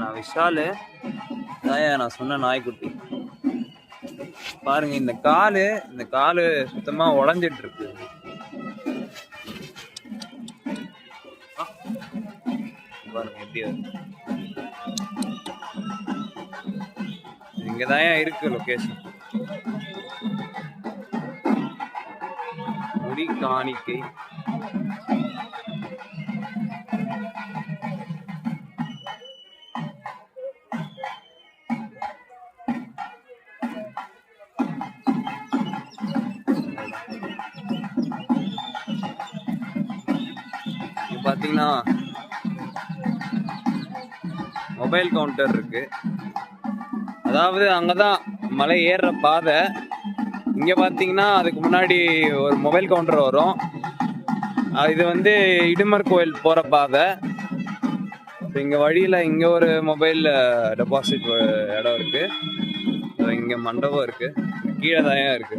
நான் விஷாலு. தாயா நான் சொன்ன நாய்க்குட்டி. பாருங்க இந்த காலு சுத்தமா உடஞ்சிட்டு இருக்கு. பாருங்க எப்படி இங்கதான் இருக்கு லொகேஷன். முடி காணிக்கை. பாத்தீங்கன்னா மொபைல் கவுண்டர் இருக்கு. அதாவது அங்கதான் மலை ஏறுற பாதை. இங்க பாத்தீங்கன்னா அதுக்கு முன்னாடி ஒரு மொபைல் கவுண்டர் வரும். இது வந்து இடுமர் கோயில் போற பாதை. இங்க வழியில இங்க ஒரு மொபைல் டெபாசிட் இடம் இருக்கு. இங்க மண்டபம் இருக்கு. கீழே தான் இருக்கு.